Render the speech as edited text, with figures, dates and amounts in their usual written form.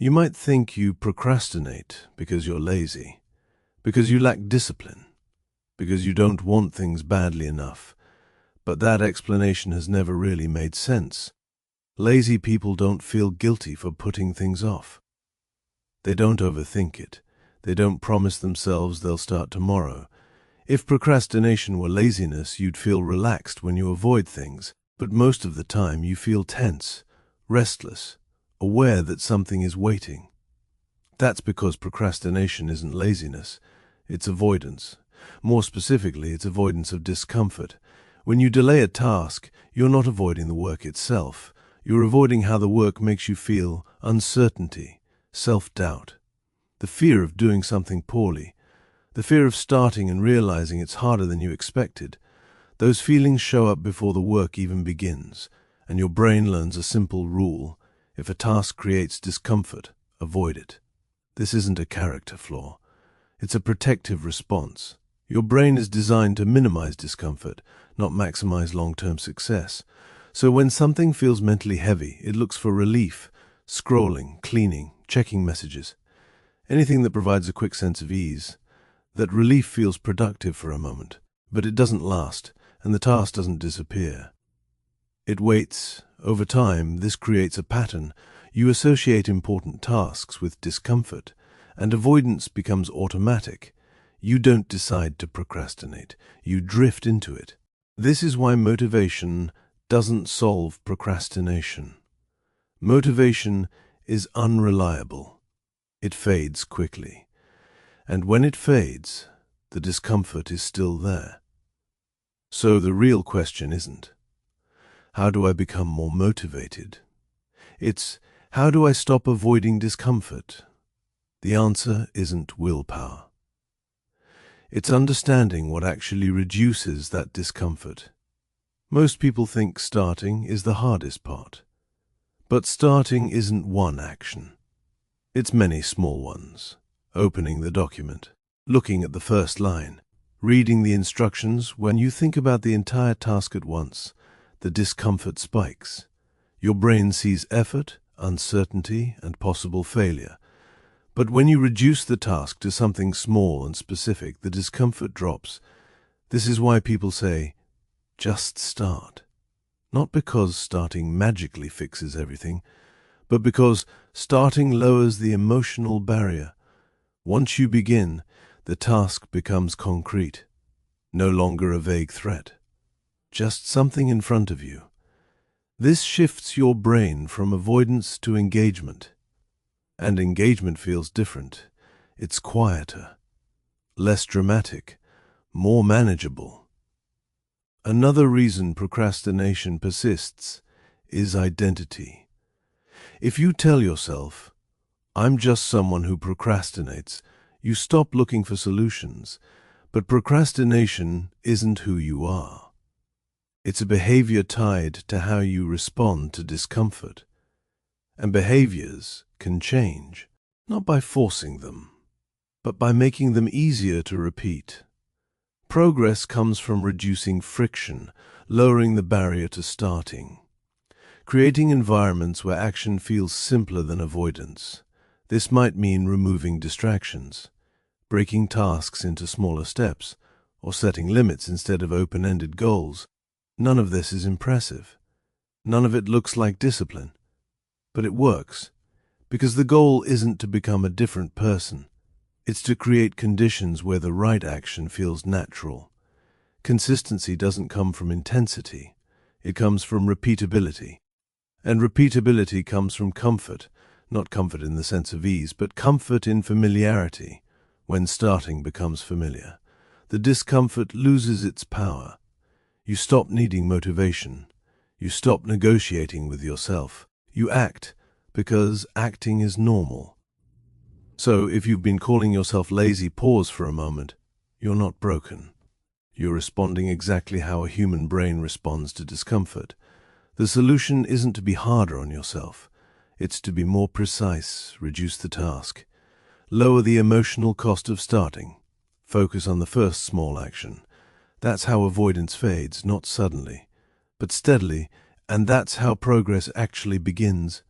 You might think you procrastinate because you're lazy, because you lack discipline, because you don't want things badly enough, but that explanation has never really made sense. Lazy people don't feel guilty for putting things off. They don't overthink it. They don't promise themselves they'll start tomorrow. If procrastination were laziness, you'd feel relaxed when you avoid things, but most of the time you feel tense, restless, aware that something is waiting. That's because procrastination isn't laziness, it's avoidance. More specifically, it's avoidance of discomfort. When you delay a task, you're not avoiding the work itself. You're avoiding how the work makes you feel: uncertainty, self-doubt, the fear of doing something poorly, the fear of starting and realizing it's harder than you expected. Those feelings show up before the work even begins, and your brain learns a simple rule: if a task creates discomfort, avoid it. This isn't a character flaw. It's a protective response. Your brain is designed to minimize discomfort, not maximize long-term success. So when something feels mentally heavy, it looks for relief: scrolling, cleaning, checking messages. Anything that provides a quick sense of ease. That relief feels productive for a moment, but it doesn't last, and the task doesn't disappear. It waits. Over time, this creates a pattern. You associate important tasks with discomfort, and avoidance becomes automatic. You don't decide to procrastinate. You drift into it. This is why motivation doesn't solve procrastination. Motivation is unreliable. It fades quickly. And when it fades, the discomfort is still there. So the real question isn't, how do I become more motivated? It's, how do I stop avoiding discomfort? The answer isn't willpower. It's understanding what actually reduces that discomfort. Most people think starting is the hardest part. But starting isn't one action. It's many small ones. Opening the document, looking at the first line, reading the instructions. When you think about the entire task at once, the discomfort spikes. Your brain sees effort, uncertainty, and possible failure. But when you reduce the task to something small and specific, the discomfort drops. This is why people say, just start. Not because starting magically fixes everything, but because starting lowers the emotional barrier. Once you begin, the task becomes concrete, no longer a vague threat, just something in front of you. This shifts your brain from avoidance to engagement. And engagement feels different. It's quieter, less dramatic, more manageable. Another reason procrastination persists is identity. If you tell yourself, I'm just someone who procrastinates, you stop looking for solutions. But procrastination isn't who you are. It's a behavior tied to how you respond to discomfort. And behaviors can change, not by forcing them, but by making them easier to repeat. Progress comes from reducing friction, lowering the barrier to starting, creating environments where action feels simpler than avoidance. This might mean removing distractions, breaking tasks into smaller steps, or setting limits instead of open-ended goals. None of this is impressive. None of it looks like discipline. But it works, because the goal isn't to become a different person. It's to create conditions where the right action feels natural. Consistency doesn't come from intensity. It comes from repeatability. And repeatability comes from comfort. Not comfort in the sense of ease, but comfort in familiarity. When starting becomes familiar, the discomfort loses its power. You stop needing motivation. You stop negotiating with yourself. You act because acting is normal. So if you've been calling yourself lazy, pause for a moment. You're not broken. You're responding exactly how a human brain responds to discomfort. The solution isn't to be harder on yourself. It's to be more precise, reduce the task, lower the emotional cost of starting, focus on the first small action. That's how avoidance fades, not suddenly, but steadily, and that's how progress actually begins.